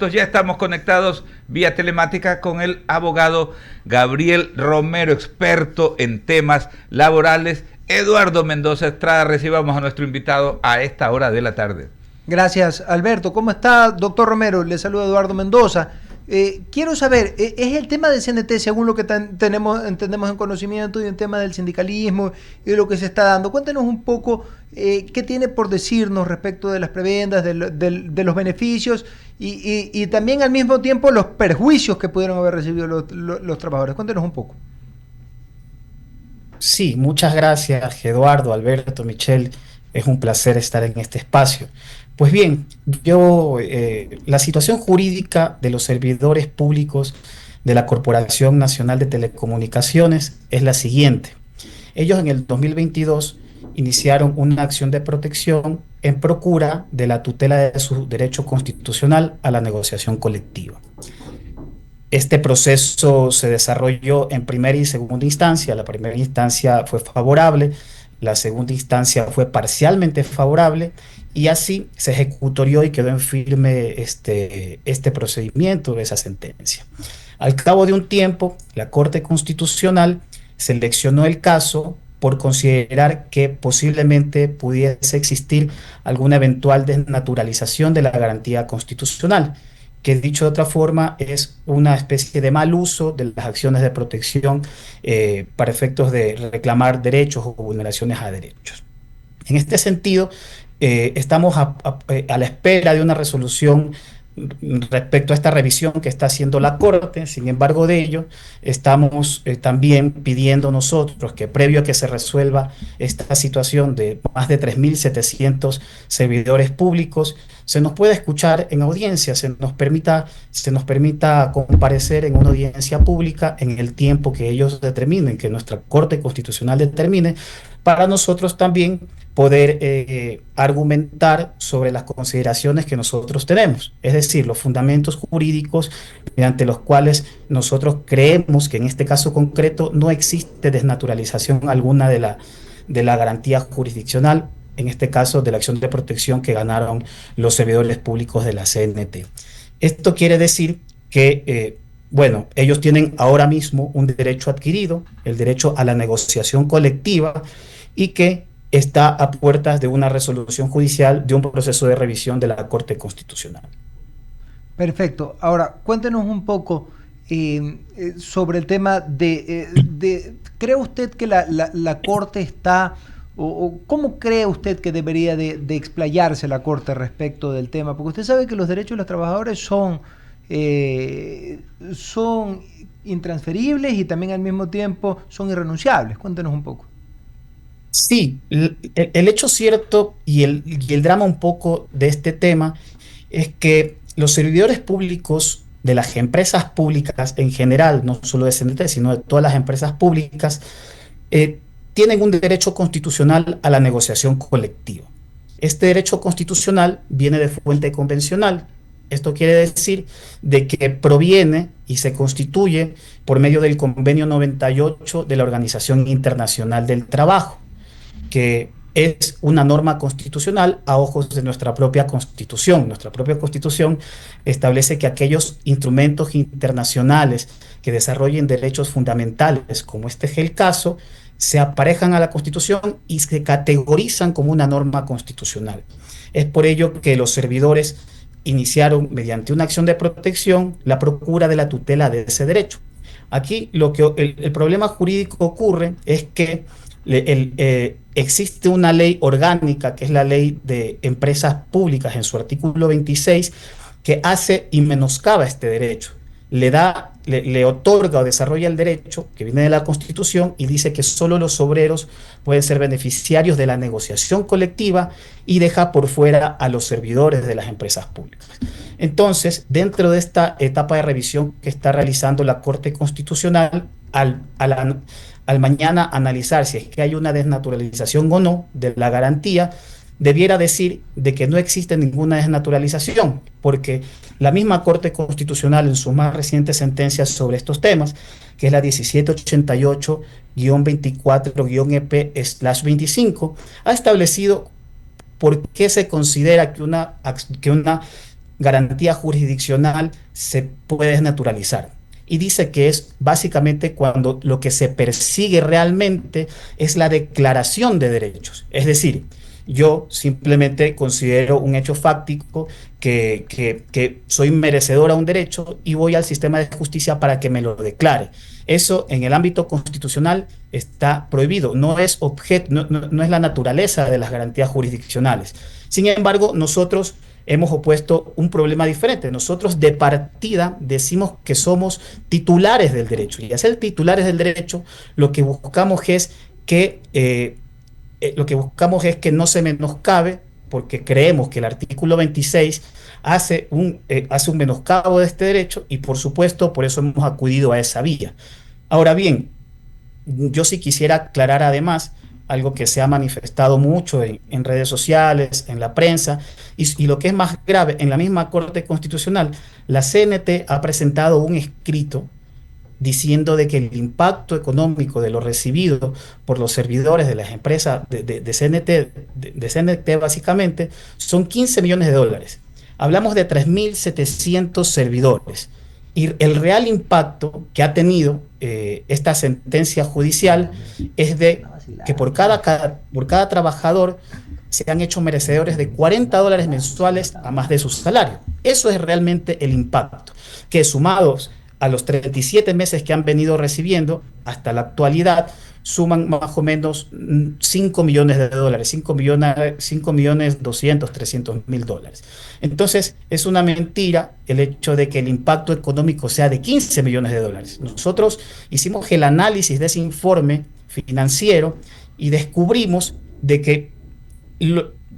minutos ya estamos conectados vía telemática con el abogado Gabriel Romero, experto en temas laborales. Eduardo Mendoza Estrada, recibamos a nuestro invitado a esta hora de la tarde. Gracias, Alberto. ¿Cómo está, doctor Romero? Le saluda Eduardo Mendoza. Quiero saber, ¿es el tema del CNT, según lo que entendemos en conocimiento, y el tema del sindicalismo y de lo que se está dando? Cuéntenos un poco qué tiene por decirnos respecto de las prebendas, de los beneficios y también al mismo tiempo los perjuicios que pudieron haber recibido los trabajadores. Cuéntenos un poco. Sí, muchas gracias, Eduardo, Alberto, Michelle. Es un placer estar en este espacio. Pues bien, la situación jurídica de los servidores públicos de la Corporación Nacional de Telecomunicaciones es la siguiente. Ellos en el 2022 iniciaron una acción de protección en procura de la tutela de su derecho constitucional a la negociación colectiva. Este proceso se desarrolló en primera y segunda instancia. La primera instancia fue favorable, la segunda instancia fue parcialmente favorable, y así se ejecutorió y quedó en firme este procedimiento, esa sentencia. Al cabo de un tiempo, la Corte Constitucional seleccionó el caso por considerar que posiblemente pudiese existir alguna eventual desnaturalización de la garantía constitucional, que dicho de otra forma es una especie de mal uso de las acciones de protección para efectos de reclamar derechos o vulneraciones a derechos. En este sentido, estamos a la espera de una resolución respecto a esta revisión que está haciendo la Corte. Sin embargo de ello, estamos también pidiendo nosotros que previo a que se resuelva esta situación de más de 3.700 servidores públicos, se nos pueda escuchar en audiencia, se nos permita comparecer en una audiencia pública en el tiempo que ellos determinen, que nuestra Corte Constitucional determine, para nosotros también poder argumentar sobre las consideraciones que nosotros tenemos, es decir, los fundamentos jurídicos mediante los cuales nosotros creemos que en este caso concreto no existe desnaturalización alguna de la garantía jurisdiccional, en este caso de la acción de protección que ganaron los servidores públicos de la CNT. Esto quiere decir que, ellos tienen ahora mismo un derecho adquirido, el derecho a la negociación colectiva, y que está a puertas de una resolución judicial de un proceso de revisión de la Corte Constitucional. Perfecto. Ahora, cuéntenos un poco sobre el tema ¿cree usted que la Corte está, o cómo cree usted que debería de explayarse la Corte respecto del tema? Porque usted sabe que los derechos de los trabajadores son intransferibles y también al mismo tiempo son irrenunciables. Cuéntenos un poco. Sí, el hecho cierto y el drama un poco de este tema es que los servidores públicos de las empresas públicas en general, no solo de CNT, sino de todas las empresas públicas, tienen un derecho constitucional a la negociación colectiva. Este derecho constitucional viene de fuente convencional. Esto quiere decir de que proviene y se constituye por medio del Convenio 98 de la Organización Internacional del Trabajo, que es una norma constitucional a ojos de nuestra propia Constitución. Nuestra propia Constitución establece que aquellos instrumentos internacionales que desarrollen derechos fundamentales, como este es el caso, se aparejan a la Constitución y se categorizan como una norma constitucional. Es por ello que los servidores iniciaron, mediante una acción de protección, la procura de la tutela de ese derecho. Aquí el problema jurídico ocurre es que existe una ley orgánica, que es la Ley de Empresas Públicas, en su artículo 26, que hace y menoscaba este derecho. Le otorga o desarrolla el derecho que viene de la Constitución y dice que solo los obreros pueden ser beneficiarios de la negociación colectiva y deja por fuera a los servidores de las empresas públicas. Entonces, dentro de esta etapa de revisión que está realizando la Corte Constitucional, al mañana analizar si es que hay una desnaturalización o no de la garantía, debiera decir de que no existe ninguna desnaturalización, porque la misma Corte Constitucional en sus más recientes sentencias sobre estos temas, que es la 1788-24-EP/25, ha establecido por qué se considera que una garantía jurisdiccional se puede desnaturalizar. Y dice que es básicamente cuando lo que se persigue realmente es la declaración de derechos. Es decir, yo simplemente considero un hecho fáctico que soy merecedor a un derecho y voy al sistema de justicia para que me lo declare. Eso en el ámbito constitucional está prohibido, no es no es la naturaleza de las garantías jurisdiccionales. Sin embargo, nosotros hemos opuesto un problema diferente. Nosotros de partida decimos que somos titulares del derecho, y al ser titulares del derecho lo que buscamos es que no se menoscabe, porque creemos que el artículo 26 hace un menoscabo de este derecho, y por supuesto por eso hemos acudido a esa vía. Ahora bien, yo sí quisiera aclarar además algo que se ha manifestado mucho en redes sociales, en la prensa, y lo que es más grave, en la misma Corte Constitucional, la CNT ha presentado un escrito diciendo de que el impacto económico de lo recibido por los servidores de las empresas de CNT básicamente son 15 millones de dólares. Hablamos de 3.700 servidores. Y el real impacto que ha tenido esta sentencia judicial es de que por cada trabajador se han hecho merecedores de $40 mensuales a más de su salario. Eso es realmente el impacto, que sumados a los 37 meses que han venido recibiendo hasta la actualidad, suman más o menos 5 millones de dólares, 5.200.000, $300.000. Entonces, es una mentira el hecho de que el impacto económico sea de 15 millones de dólares. Nosotros hicimos el análisis de ese informe financiero y descubrimos de que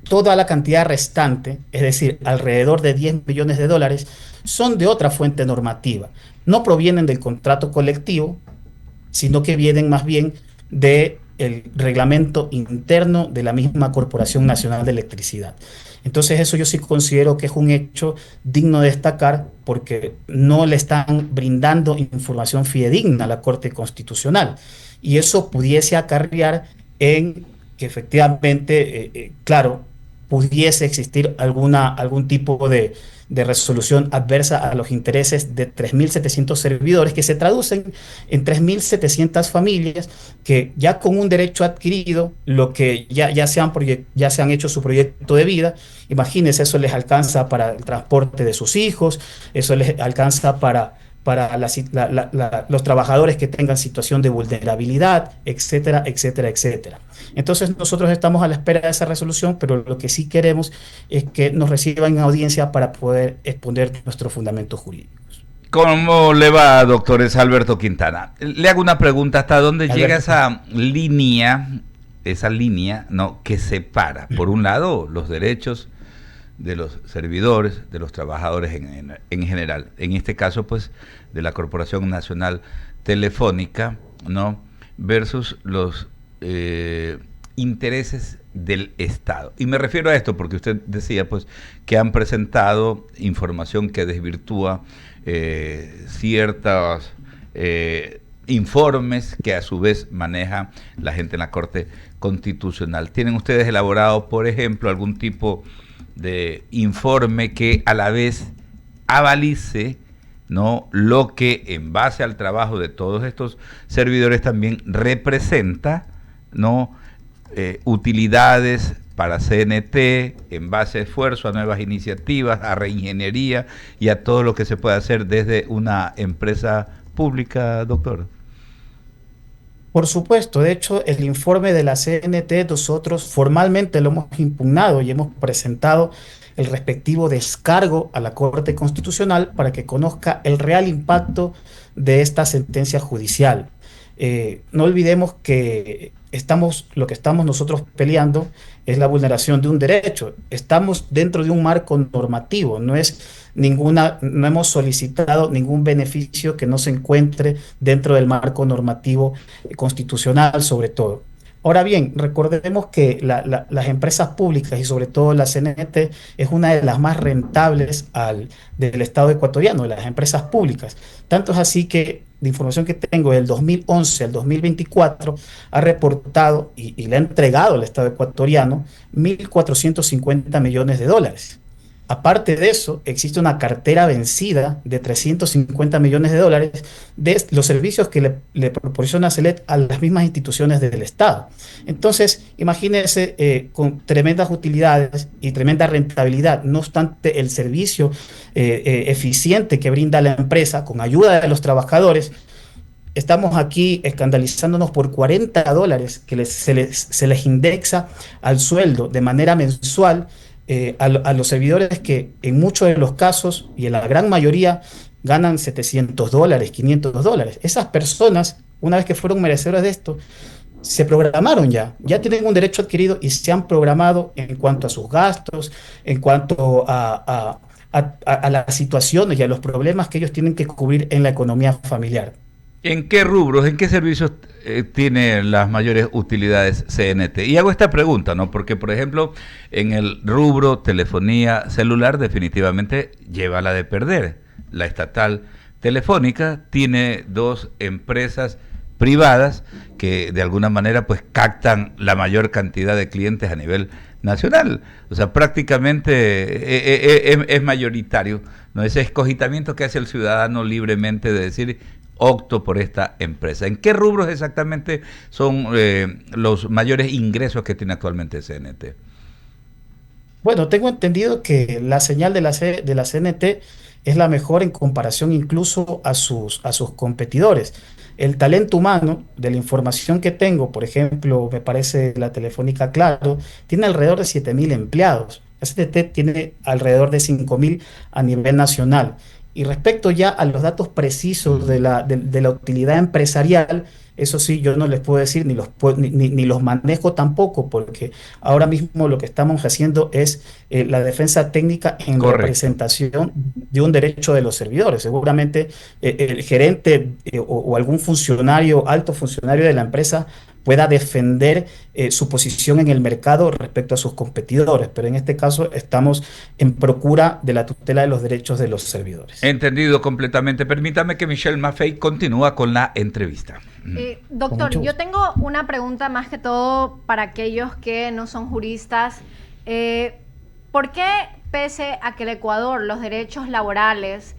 toda la cantidad restante, es decir, alrededor de 10 millones de dólares, son de otra fuente normativa. No provienen del contrato colectivo, sino que vienen más bien del reglamento interno de la misma Corporación Nacional de Electricidad. Entonces eso yo sí considero que es un hecho digno de destacar, porque no le están brindando información fidedigna a la Corte Constitucional, y eso pudiese acarrear en que efectivamente, claro, pudiese existir algún tipo de resolución adversa a los intereses de 3.700 servidores, que se traducen en 3.700 familias que ya con un derecho adquirido, lo que ya se han hecho su proyecto de vida. Imagínense, eso les alcanza para el transporte de sus hijos, eso les alcanza para los trabajadores que tengan situación de vulnerabilidad, etcétera, etcétera, etcétera. Entonces nosotros estamos a la espera de esa resolución, pero lo que sí queremos es que nos reciban en audiencia para poder exponer nuestros fundamentos jurídicos. ¿Cómo le va, doctor? Es Alberto Quintana. Le hago una pregunta: ¿hasta dónde llega esa línea, ¿no?, que separa, por un lado, los derechos de los servidores, de los trabajadores en general, en este caso pues de la Corporación Nacional Telefónica, ¿no?, versus los intereses del Estado? Y me refiero a esto porque usted decía pues que han presentado información que desvirtúa ciertos informes que a su vez maneja la gente en la Corte Constitucional. ¿Tienen ustedes elaborado, por ejemplo, algún tipo de informe que a la vez avalice, ¿no?, lo que en base al trabajo de todos estos servidores también representa, ¿no?, utilidades para CNT en base a esfuerzo, a nuevas iniciativas, a reingeniería y a todo lo que se puede hacer desde una empresa pública, doctor? Por supuesto, de hecho, el informe de la CNT nosotros formalmente lo hemos impugnado y hemos presentado el respectivo descargo a la Corte Constitucional para que conozca el real impacto de esta sentencia judicial. No olvidemos que lo que estamos nosotros peleando es la vulneración de un derecho. Estamos dentro de un marco normativo, no hemos solicitado ningún beneficio que no se encuentre dentro del marco normativo constitucional, sobre todo. Ahora bien, recordemos que las empresas públicas y sobre todo la CNT es una de las más rentables del Estado ecuatoriano, de las empresas públicas. Tanto es así que la información que tengo del 2011 al 2024 ha reportado y le ha entregado al Estado ecuatoriano 1.450 millones de dólares. Aparte de eso, existe una cartera vencida de 350 millones de dólares de los servicios que le proporciona CELET a las mismas instituciones del Estado. Entonces, imagínense con tremendas utilidades y tremenda rentabilidad, no obstante el servicio eficiente que brinda la empresa con ayuda de los trabajadores. Estamos aquí escandalizándonos por $40 que se les indexa al sueldo de manera mensual a los servidores que en muchos de los casos y en la gran mayoría ganan $700, $500. Esas personas, una vez que fueron merecedoras de esto, se programaron ya tienen un derecho adquirido y se han programado en cuanto a sus gastos, en cuanto a las situaciones y a los problemas que ellos tienen que cubrir en la economía familiar. ¿En qué rubros, en qué servicios tiene las mayores utilidades CNT? Y hago esta pregunta, ¿no? Porque, por ejemplo, en el rubro telefonía celular definitivamente lleva la de perder. La estatal Telefónica tiene dos empresas privadas que de alguna manera pues captan la mayor cantidad de clientes a nivel nacional. O sea, prácticamente es mayoritario, ¿no? Ese escogitamiento que hace el ciudadano libremente de decir opto por esta empresa. ¿En qué rubros exactamente son los mayores ingresos que tiene actualmente CNT? Bueno, tengo entendido que la señal de la CNT es la mejor en comparación incluso a sus competidores. El talento humano, de la información que tengo, por ejemplo, me parece la Telefónica Claro, tiene alrededor de 7.000 empleados. La CNT tiene alrededor de 5.000 a nivel nacional. Y respecto ya a los datos precisos de la utilidad empresarial, eso sí, yo no les puedo decir, ni los manejo tampoco, porque ahora mismo lo que estamos haciendo es la defensa técnica en Correcto. representación de un derecho de los servidores. Seguramente el gerente o algún funcionario, alto funcionario de la empresa pueda defender su posición en el mercado respecto a sus competidores, pero en este caso estamos en procura de la tutela de los derechos de los servidores. Entendido completamente. Permítame que Michelle Maffei continúa con la entrevista. Doctor, yo tengo una pregunta más que todo para aquellos que no son juristas. ¿Por qué, pese a que el Ecuador, los derechos laborales,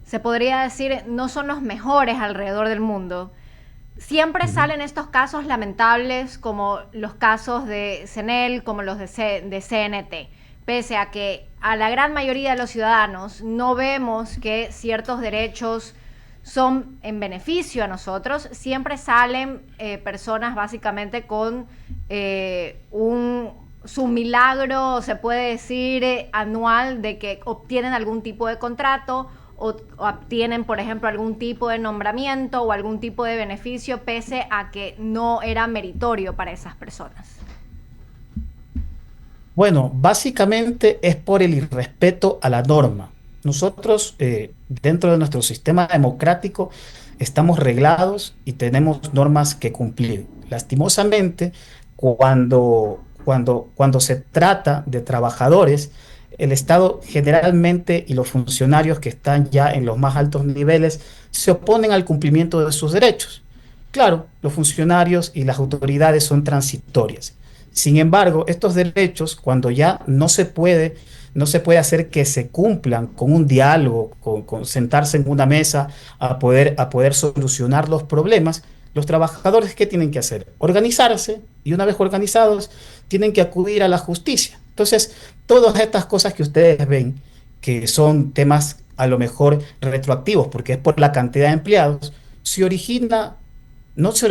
se podría decir, no son los mejores alrededor del mundo, siempre salen estos casos lamentables como los casos de CNEL, como los de CNT? Pese a que a la gran mayoría de los ciudadanos no vemos que ciertos derechos son en beneficio a nosotros, siempre salen personas básicamente con su milagro, se puede decir, anual de que obtienen algún tipo de contrato o obtienen, por ejemplo, algún tipo de nombramiento o algún tipo de beneficio pese a que no era meritorio para esas personas. Bueno, básicamente es por el irrespeto a la norma. Nosotros, dentro de nuestro sistema democrático, estamos reglados y tenemos normas que cumplir. Lastimosamente, cuando se trata de trabajadores, el Estado generalmente y los funcionarios que están ya en los más altos niveles se oponen al cumplimiento de sus derechos. Claro, los funcionarios y las autoridades son transitorias. Sin embargo, estos derechos, cuando ya no se puede hacer que se cumplan con un diálogo, con sentarse en una mesa a poder solucionar los problemas, los trabajadores, ¿qué tienen que hacer? Organizarse, y una vez organizados, tienen que acudir a la justicia. Entonces, todas estas cosas que ustedes ven, que son temas a lo mejor retroactivos, porque es por la cantidad de empleados, no se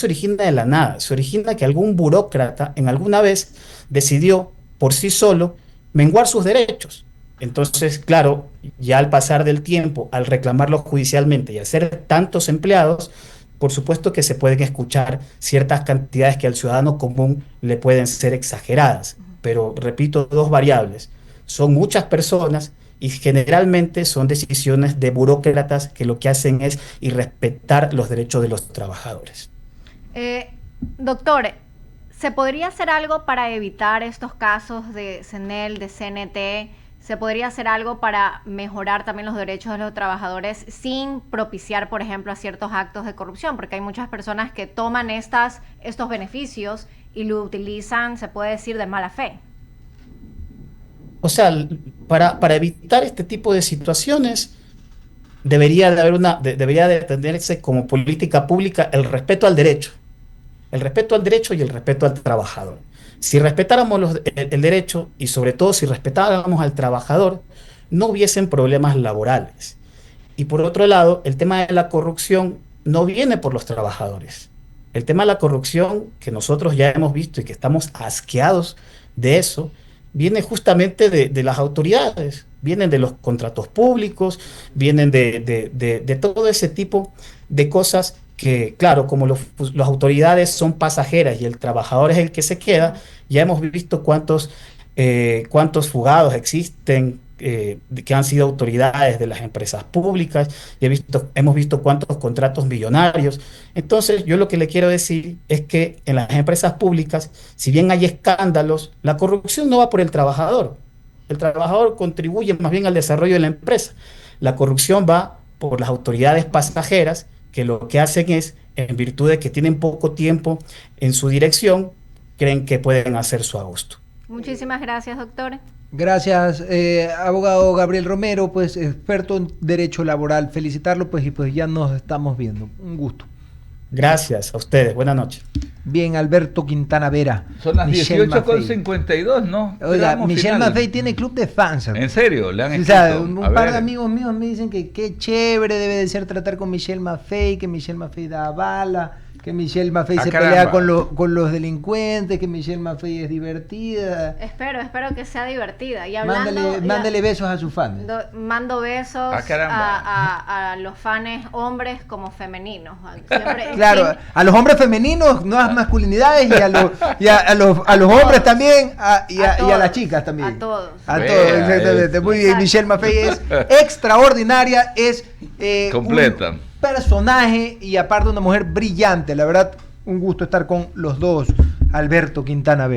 origina de la nada, se origina que algún burócrata en alguna vez decidió por sí solo menguar sus derechos. Entonces, claro, ya al pasar del tiempo, al reclamarlo judicialmente y al ser tantos empleados, por supuesto que se pueden escuchar ciertas cantidades que al ciudadano común le pueden ser exageradas. Pero repito, dos variables. Son muchas personas y generalmente son decisiones de burócratas que lo que hacen es irrespetar los derechos de los trabajadores. Doctor, ¿se podría hacer algo para evitar estos casos de CNEL, de CNT? ¿Se podría hacer algo para mejorar también los derechos de los trabajadores sin propiciar, por ejemplo, a ciertos actos de corrupción? Porque hay muchas personas que toman estos beneficios y lo utilizan, se puede decir, de mala fe. O sea, para evitar este tipo de situaciones, debería de tenerse como política pública el respeto al derecho. El respeto al derecho y el respeto al trabajador. Si respetáramos el derecho y sobre todo si respetáramos al trabajador, no hubiesen problemas laborales. Y por otro lado, el tema de la corrupción no viene por los trabajadores. El tema de la corrupción, que nosotros ya hemos visto y que estamos asqueados de eso, viene justamente de las autoridades, vienen de los contratos públicos, vienen de todo ese tipo de cosas que, claro, como las autoridades son pasajeras y el trabajador es el que se queda, ya hemos visto cuántos fugados existen, que han sido autoridades de las empresas públicas, y hemos visto cuántos contratos millonarios. Entonces, yo lo que le quiero decir es que en las empresas públicas, si bien hay escándalos, la corrupción no va por el trabajador. El trabajador contribuye más bien al desarrollo de la empresa. La corrupción va por las autoridades pasajeras, que lo que hacen es, en virtud de que tienen poco tiempo en su dirección, creen que pueden hacer su a gusto. Muchísimas gracias, doctor. Gracias, abogado Gabriel Romero, pues experto en derecho laboral. Felicitarlo, pues, y pues ya nos estamos viendo. Un gusto. Gracias a ustedes. Buenas noches. Bien, Alberto Quintana Vera. Son las 18:52, ¿no? Oiga, Michelle Maffei tiene club de fans. ¿En serio? ¿Le han escrito? O sea, un par de amigos míos me dicen que qué chévere debe de ser tratar con Michelle Maffei, que Michelle Maffei da bala, que Michelle Maffei se pelea con los delincuentes, que Michelle Maffei es divertida. Espero que sea divertida. Y hablando, mándele besos a sus fans. Mando besos a los fans hombres como femeninos. Siempre, claro, a los hombres femeninos, nuevas masculinidades, y a los hombres también, y a las chicas también. A todos. A todos, exactamente. Muy bien, Michelle Maffei es extraordinaria, es completa. Personaje y aparte una mujer brillante. La verdad, un gusto estar con los dos. Alberto Quintana Vera.